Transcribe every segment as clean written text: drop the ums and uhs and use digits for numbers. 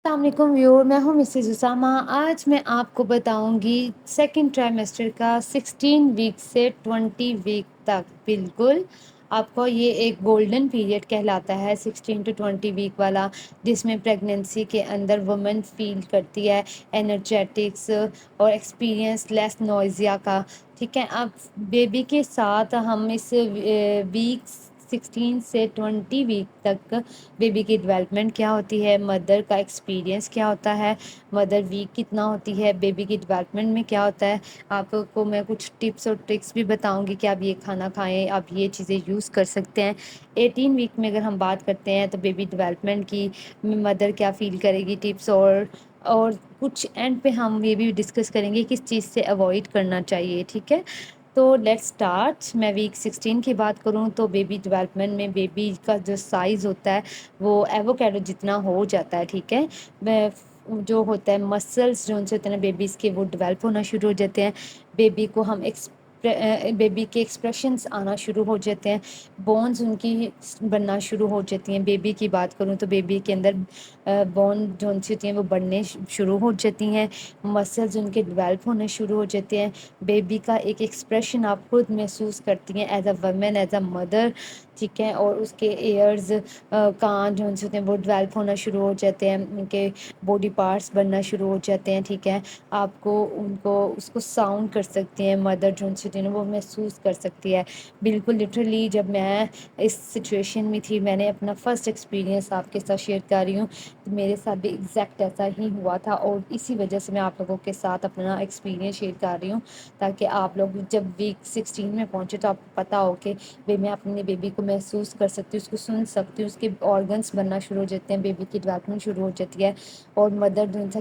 السلام علیکم ویور، میں ہوں مسز اسامہ۔ آج میں آپ کو بتاؤں گی سیکنڈ ٹرائمیسٹر کا 16 ویک سے 20 ویک تک۔ بالکل آپ کو یہ ایک گولڈن پیریڈ کہلاتا ہے 16 to 20 ویک والا، جس میں پریگننسی کے اندر وومن فیل کرتی ہے انرجیٹکس اور ایکسپیرئنس لیس نوئزیا کا۔ ٹھیک ہے، اب بیبی کے ساتھ ہم اس ویک 16 سے 20 ویک تک بیبی کی ڈیولپمنٹ کیا ہوتی ہے، مدر کا ایکسپیرینس کیا ہوتا ہے، مدر ویک کتنا ہوتی ہے، بیبی کی ڈیولپمنٹ میں کیا ہوتا ہے، آپ کو میں کچھ ٹپس اور ٹرکس بھی بتاؤں گی کہ آپ یہ کھانا کھائیں، آپ یہ چیزیں یوز کر سکتے ہیں۔ 18 ویک میں اگر ہم بات کرتے ہیں تو بیبی ڈیولپمنٹ کی، مدر کیا فیل کرے گی، ٹپس اور کچھ اینڈ پہ ہم یہ بھی ڈسکس کریں گے کس چیز سے اوائڈ کرنا چاہیے۔ ٹھیک ہے، تو لیٹ اسٹارٹ۔ میں ویک 16 کی بات کروں تو بیبی ڈیولپمنٹ میں بیبی کا جو سائز ہوتا ہے وہ ایووکیڈو جتنا ہو جاتا ہے۔ ٹھیک ہے، جو ہوتا ہے مسلس جو ان سے ہوتے ہیں بیبیز کے، وہ ڈیولپ ہونا شروع ہو جاتے ہیں۔ بیبی کو ہم بیبی کے ایکسپریشنس آنا شروع ہو جاتے ہیں، بونز ان کی بننا شروع ہو جاتی ہیں۔ بیبی کی بات کروں تو بیبی کے اندر بون جو ان سے ہوتی ہیں وہ بڑھنے شروع ہو جاتی ہیں، مسلز ان کے ڈیولپ ہونے شروع ہو جاتے ہیں۔ بیبی کا ایک ایکسپریشن آپ خود محسوس کرتی ہیں as a women, as a mother. ٹھیک ہے، اور اس کے ایئرز، کان جو ان سے ہوتے ہیں وہ ڈیولپ ہونا شروع ہو جاتے ہیں، ان کے باڈی پارٹس بننا شروع ہو جاتے ہیں۔ ٹھیک ہے، آپ کو اس کو ساؤنڈ کر سکتے ہیں، مدر جو ان سے ہوتی ہے نا وہ محسوس کر سکتی ہے۔ بالکل لٹرلی جب میں اس سچویشن میں تھی، میں نے اپنا فرسٹ ایکسپیرینس آپ کے ساتھ شیئر کر رہی ہوں، تو میرے ساتھ بھی ایگزیکٹ ایسا ہی ہوا تھا، اور اسی وجہ سے میں آپ لوگوں کے ساتھ اپنا ایکسپیرینس شیئر کر رہی ہوں، تاکہ آپ لوگ جب ویک 16 میں پہنچے تو آپ کو پتہ ہو کہ میں اپنے بیبی کو محسوس کر سکتی ہوں، اس کو سن سکتی ہوں، اس کے آرگنس بننا شروع ہو جاتے ہیں، بیبی کی ڈیولپمنٹ شروع ہو جاتی ہے، اور مدر جو ان سے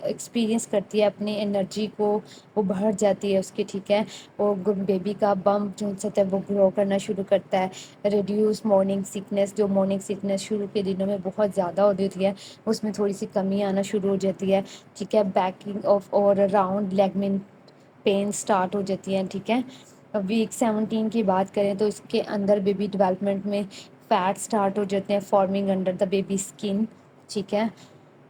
ایکسپیرینس کرتی ہے اپنی انرجی کو، وہ بڑھ جاتی ہے اس کی۔ ٹھیک ہے، اور بیبی کا بمپ جو ان سے ہے وہ گرو کرنا شروع کرتا ہے۔ ریڈیوس مارننگ سکنس، جو مارننگ سکنس شروع کے دنوں میں بہت زیادہ ہوتی ہے، اس میں تھوڑی سی کمی آنا شروع ہو جاتی ہے۔ ٹھیک ہے، بیکنگ آف اور راؤنڈ لیگ میں پین سٹارٹ ہو جاتی ہیں۔ ٹھیک ہے، ویک 17 کی بات کریں تو اس کے اندر بیبی ڈیولپمنٹ میں فیٹ سٹارٹ ہو جاتے ہیں، farming under the baby skin. ٹھیک ہے،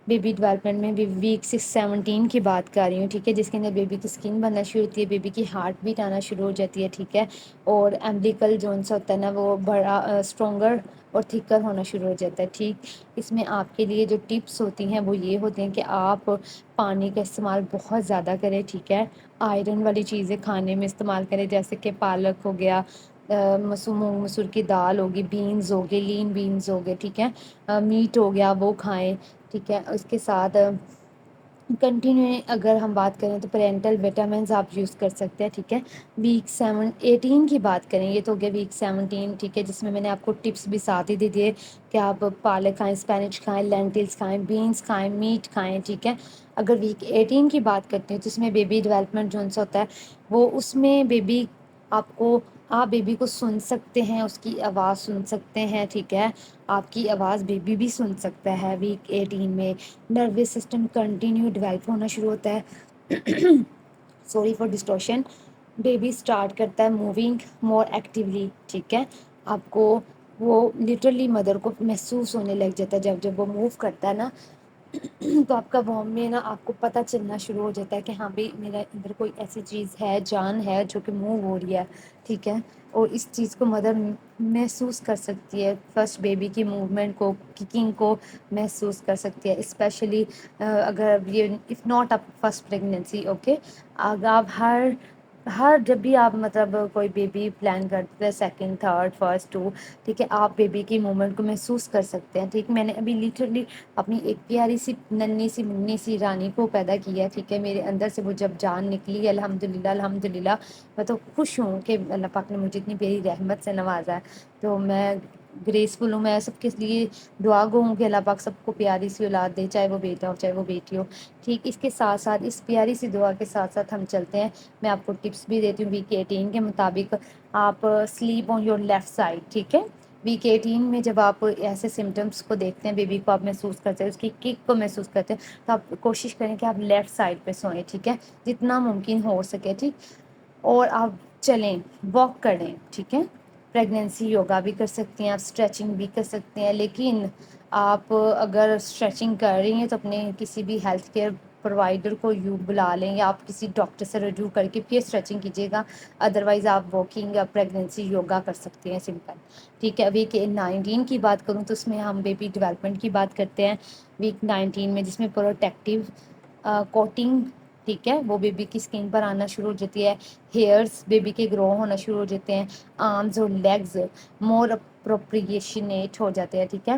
بیبی ڈیولپمنٹ میں بھی ویک 17 کی بات کر رہی ہوں۔ ٹھیک ہے، جس کے اندر بیبی کی اسکن بننا شروع ہوتی ہے، بیبی کی ہارٹ بیٹ آنا شروع ہو جاتی ہے۔ ٹھیک ہے، اور ایمبلیکل جو سا ہوتا ہے نا وہ بڑا اسٹرانگر اور تھکر ہونا شروع ہو جاتا ہے۔ ٹھیک، اس میں آپ کے لیے جو ٹپس ہوتی ہیں وہ یہ ہوتے ہیں کہ آپ پانی کا استعمال بہت زیادہ کریں۔ ٹھیک ہے، آئرن والی چیزیں کھانے میں استعمال کریں، جیسے کہ پالک ہو گیا، مونگ مسور کی دال ہوگی، بینز ہو گئے، لین بینز ہو گئے۔ ٹھیک ہے، میٹ ہو گیا وہ کھائیں۔ ٹھیک ہے، اس کے ساتھ کنٹینیو اگر ہم بات کریں تو پیرنٹل وٹامنز آپ یوز کر سکتے ہیں۔ ٹھیک ہے، ویک 18 کی بات کریں، یہ تو ہو گیا ویک 17۔ ٹھیک ہے، جس میں نے آپ کو ٹپس بھی ساتھ ہی دے دیے کہ آپ پالک کھائیں، اسپینچ کھائیں، لینٹلس کھائیں، بینس کھائیں، میٹ کھائیں۔ ٹھیک ہے، اگر ویک 18 کی بات کرتے ہیں جس میں بیبی ڈیولپمنٹ جو سا ہوتا ہے وہ، اس میں بیبی آپ بیبی کو سن سکتے ہیں، اس کی آواز سن سکتے ہیں۔ ٹھیک ہے، آپ کی آواز بیبی بھی سن سکتا ہے ویک 18 میں۔ نروس سسٹم کنٹینیو ڈیولپ ہونا شروع ہوتا ہے، sorry for distortion. Baby start کرتا ہے موونگ مور ایکٹیولی۔ ٹھیک ہے، آپ کو وہ لٹرلی مدر کو محسوس ہونے لگ جاتا ہے، جب وہ موو کرتا ہے نا تو آپ کا وام میں نا آپ کو پتہ چلنا شروع ہو جاتا ہے کہ ہاں بھائی میرا اندر کوئی ایسی چیز ہے، جان ہے جو کہ موو ہو رہی ہے۔ ٹھیک ہے، اور اس چیز کو مدر محسوس کر سکتی ہے، فرسٹ بیبی کی موومنٹ کو، ککنگ کو محسوس کر سکتی ہے، اسپیشلی اگر یہ if not up first pregnancy. Okay, اگر آپ ہر جب بھی آپ مطلب کوئی بیبی پلان کرتے ہیں، سیکنڈ تھرڈ فرسٹ ٹو، ٹھیک ہے، آپ بیبی کی موومنٹ کو محسوس کر سکتے ہیں۔ ٹھیک، میں نے ابھی لٹرلی اپنی ایک پیاری سی ننھی سی منی سی رانی کو پیدا کیا ہے۔ ٹھیک ہے، میرے اندر سے وہ جب جان نکلی، الحمدللہ الحمدللہ، میں تو خوش ہوں کہ اللہ پاک نے مجھے اتنی پیاری رحمت سے نوازا ہے، تو میں گریسفل ہوں۔ میں سب کے لیے دعا گو ہوں کہ اللہ پاک سب کو پیاری سی اولاد دے، چاہے وہ بیٹا ہو چاہے وہ بیٹی ہو۔ ٹھیک، اس کے ساتھ ساتھ اس پیاری سی دعا کے ساتھ ساتھ ہم چلتے ہیں، میں آپ کو ٹپس بھی دیتی ہوں ویک 18 کے مطابق۔ آپ slip on your left side. ٹھیک ہے، ویک 18 میں جب آپ ایسے سمٹمس کو دیکھتے ہیں، بیبی کو آپ محسوس کرتے ہیں، اس کی کک کو محسوس کرتے ہیں، تو آپ کوشش کریں کہ آپ لیفٹ سائڈ پہ سوئیں۔ ٹھیک ہے، جتنا ممکن ہو سکے۔ ٹھیک، اور آپ چلیں، واک کریں۔ ٹھیک ہے، پریگنینسی یوگا بھی کر سکتی ہیں آپ، اسٹریچنگ بھی کر سکتے ہیں، لیکن آپ اگر اسٹریچنگ کر رہی ہیں تو اپنے کسی بھی ہیلتھ کیئر پرووائڈر کو بلا لیں یا آپ کسی ڈاکٹر سے رجوع کر کے پھر اسٹریچنگ کیجیے گا. ادروائز آپ واکنگ یا پریگنینسی یوگا کر سکتے ہیں سمپل. ٹھیک ہے. ویک 19 کی بات کروں تو اس میں ہم بیبی ڈیولپمنٹ کی بات کرتے ہیں ویک 19 میں، جس میں پروٹیکٹیو کوٹنگ، ٹھیک ہے، وہ بیبی کی اسکن پر آنا شروع ہو جاتی ہے. ہیئرس بیبی کے گرو ہونا شروع ہو جاتے ہیں. آرمز اور لیگز مور اپروپریشنیٹ ہو جاتے ہیں. ٹھیک ہے.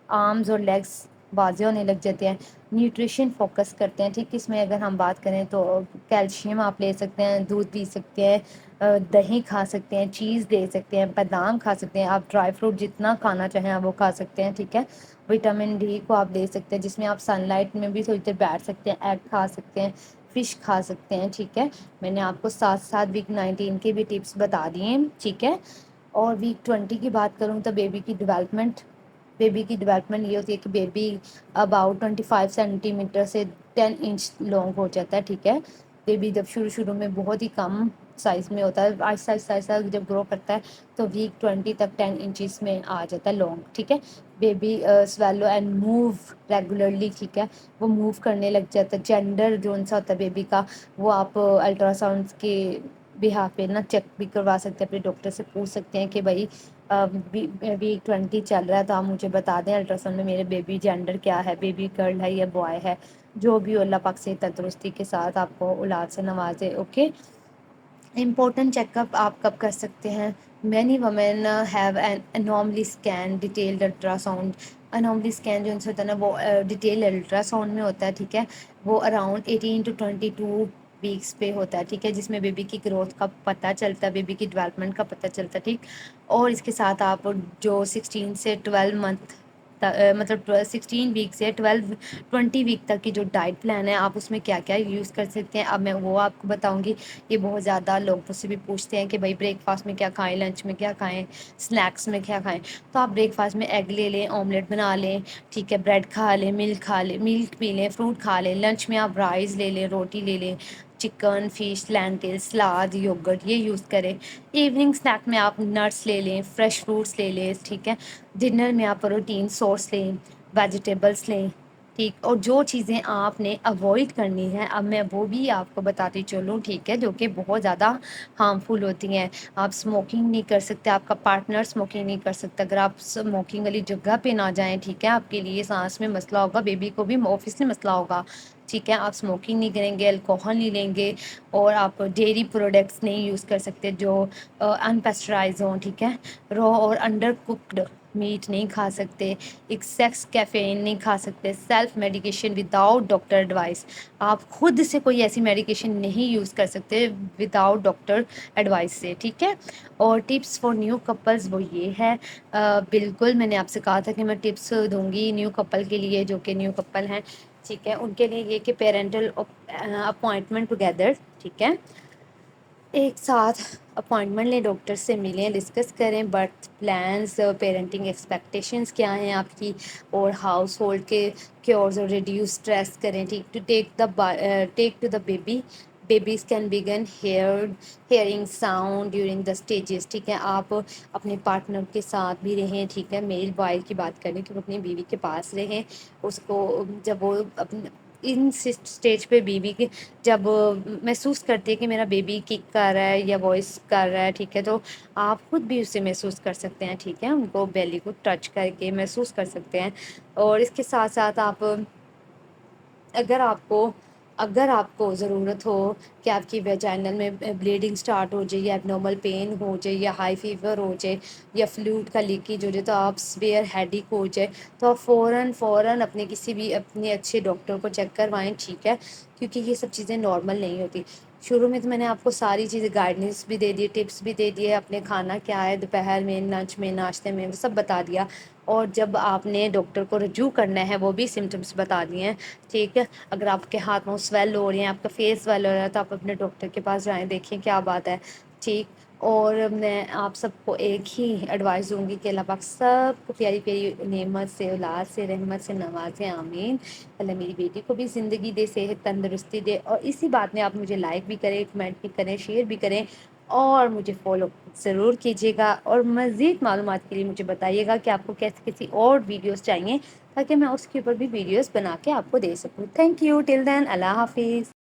آرمز اور لیگس واضح ہونے لگ جاتے ہیں. نیوٹریشن فوکس کرتے ہیں. ٹھیک. اس میں اگر ہم بات کریں تو کیلشیم آپ لے سکتے ہیں، دودھ پی سکتے ہیں، دہی کھا سکتے ہیں، چیز دے سکتے ہیں، بادام کھا سکتے ہیں. آپ ڈرائی فروٹ جتنا کھانا چاہیں آپ وہ کھا سکتے ہیں. ٹھیک ہے. وٹامن ڈی کو آپ لے سکتے ہیں، جس میں آپ سن لائٹ میں بھی تھوڑی دیر بیٹھ سکتے ہیں. ایگ کھا سکتے ہیں، فش کھا سکتے ہیں. ٹھیک ہے. میں نے آپ کو ساتھ ساتھ ویک 19 کے بھی ٹپس بتا دیے ہیں. ٹھیک ہے. اور ویک 20 کی بات کروں تو بیبی کی ڈیولپمنٹ یہ ہوتی ہے کہ بیبی اباؤٹ 25 سینٹی میٹر سے 10 انچ لانگ ہو جاتا ہے. ٹھیک ہے. بیبی جب شروع میں بہت ہی کم سائز میں ہوتا ہے، آہستہ آہستہ جب گرو کرتا ہے تو ویک 20 تک 10 انچز میں آ جاتا ہے لانگ. ٹھیک ہے. Baby swallow and move regularly. ٹھیک ہے. وہ موو کرنے لگ جاتا ہے. جینڈر جو سا ہوتا ہے بیبی کا وہ آپ الٹراساؤنڈ کے بہاف پہ نا چیک بھی کروا سکتے ہیں. اپنے ڈاکٹر سے پوچھ سکتے ہیں کہ بھائی ویک 20 چل رہا ہے تو آپ مجھے بتا دیں الٹراساؤنڈ میں میرے بیبی جینڈر کیا ہے، بیبی گرل ہے یا بوائے ہے. جو بھی اللہ پاک سے تندرستی کے ساتھ آپ کو اولاد سے نوازے. اوکے. امپورٹنٹ چیک اپ آپ کب کر سکتے ہیں؟ Many women have an anomaly scan detailed ultrasound. Anomaly scan جو ان سے ہوتا ہے نا وہ ڈیٹیل الٹراساؤنڈ میں ہوتا ہے. ٹھیک ہے. وہ اراؤنڈ 18 to 22 ویکس پہ ہوتا ہے. ٹھیک ہے. جس میں بیبی کی گروتھ کا پتہ چلتا ہے، بیبی کی ڈیولپمنٹ کا پتہ چلتا ہے. ٹھیک. اور اس کے ساتھ آپ جو 16 سے 12 منتھ مطلب 16 ویک سے 20 ویک تک کی جو ڈائٹ پلان ہے آپ اس میں کیا کیا یوز کر سکتے ہیں اب میں وہ آپ کو بتاؤں گی. یہ بہت زیادہ لوگ مجھ سے بھی پوچھتے ہیں کہ بھائی بریک فاسٹ میں کیا کھائیں، لنچ میں کیا کھائیں، اسنیکس میں کیا کھائیں. تو آپ بریک فاسٹ میں ایگ لے لیں، آملیٹ بنا لیں. ٹھیک ہے. بریڈ کھا لیں، ملک پی لیں، فروٹ کھا لیں. لنچ میں آپ رائس لے لیں، روٹی لے لیں، چکن، فش، لینٹل، سلاد، یوگرٹ یہ یوز کریں. ایوننگ اسنیک میں آپ نٹس لے لیں، فریش فروٹس لے لیں. ٹھیک ہے. ڈنر میں آپ پروٹین سورس لیں، ویجیٹیبلس لیں. ٹھیک. اور جو چیزیں آپ نے اوائڈ کرنی ہے اب میں وہ بھی آپ کو بتاتی چلوں. ٹھیک ہے. جو کہ بہت زیادہ ہارمفل ہوتی ہیں. آپ اسموکنگ نہیں کر سکتے، آپ کا پارٹنر اسموکنگ نہیں کر سکتا. اگر آپ اسموکنگ والی جگہ پہ نہ جائیں ٹھیک ہے آپ کے لیے سانس میں مسئلہ ہوگا، بیبی کو بھی آفس میں مسئلہ ہوگا. ٹھیک ہے. آپ اسموکنگ نہیں کریں گے، الکوہل نہیں لیں گے، اور آپ ڈیری پروڈکٹس نہیں یوز کر سکتے جو انپیسچرائز ہوں. ٹھیک ہے. رو اور انڈر کوکڈ میٹ نہیں کھا سکتے. ایکسیس کیفین نہیں کھا سکتے. Self medication without doctor advice. آپ خود سے کوئی ایسی میڈیکیشن نہیں یوز کر سکتے وداؤٹ ڈاکٹر ایڈوائس سے. ٹھیک ہے. اور ٹپس فار نیو کپلز وہ یہ ہے بالکل میں نے آپ سے کہا تھا کہ میں ٹپس دوں گی نیو کپل کے لیے جو کہ نیو کپل ہیں. ٹھیک ہے. ان کے لیے یہ کہ پیرنٹل اپوائنٹمنٹ ٹوگیدر. ٹھیک ہے. ایک ساتھ اپوائنٹمنٹ لیں، ڈاکٹر سے ملیں، ڈسکس کریں برتھ پلانس، پیرنٹنگ ایکسپیکٹیشنس کیا ہیں آپ کی، اور ہاؤس ہولڈ کے کیورز اور ریڈیوس اسٹریس کریں. ٹھیک. To take to the babies can begin hearing sound during the stages. ٹھیک ہے. آپ اپنے پارٹنر کے ساتھ بھی رہیں. ٹھیک ہے. میل بوائے کی بات کریں کہ وہ اپنی بیوی کے پاس رہیں. اس کو جب وہ ان اسٹیج پہ بیوی کے جب محسوس کرتی ہے کہ میرا بیبی کک کر رہا ہے یا وائس کر رہا ہے ٹھیک ہے تو آپ خود بھی اسے محسوس کر سکتے ہیں. ٹھیک ہے. ان کو بیلی کو ٹچ کر کے محسوس کر سکتے ہیں. اور اس کے ساتھ ساتھ آپ اگر آپ کو ضرورت ہو کہ آپ کی ویجائنل میں بلیڈنگ سٹارٹ ہو جائے یا اب نارمل پین ہو جائے یا ہائی فیور ہو جائے یا فلوئڈ کا لیکیج ہو جائے تو آپ سویئر ہیڈیک ہو جائے تو آپ فوراً اپنے کسی بھی اپنے اچھے ڈاکٹر کو چیک کروائیں. ٹھیک ہے. کیونکہ یہ سب چیزیں نارمل نہیں ہوتی. شروع میں تو میں نے آپ کو ساری چیزیں گائیڈنس بھی دے دی، ٹپس بھی دے دیے، اپنے کھانا کیا ہے دوپہر میں، لنچ میں، ناشتے میں، وہ سب بتا دیا. اور جب آپ نے ڈاکٹر کو رجوع کرنا ہے وہ بھی سمٹمس بتا دیے ہیں. ٹھیک ہے. اگر آپ کے ہاتھ میں سویل ہو رہے ہیں، آپ کا فیس سویل ہو رہا ہے تو آپ اپنے ڈاکٹر کے پاس جائیں، دیکھیں کیا بات ہے. ٹھیک. اور میں آپ سب کو ایک ہی ایڈوائس دوں گی کہ اللہ پاک سب کو پیاری پیاری نعمت سے، اولاد سے، رحمت سے نوازے. آمین. اللہ میری بیٹی کو بھی زندگی دے، صحت تندرستی دے. اور اسی بات میں آپ مجھے لائک بھی کریں، کمنٹ بھی کریں، شیئر بھی کریں. اور مجھے فالو ضرور کیجیے گا، اور مزید معلومات کے لیے مجھے بتائیے گا کہ آپ کو کیسی اور ویڈیوز چاہیے، تاکہ میں اس کے اوپر بھی ویڈیوز بنا کے آپ کو دے سکوں۔ تھینک یو، ٹل دین، اللہ حافظ۔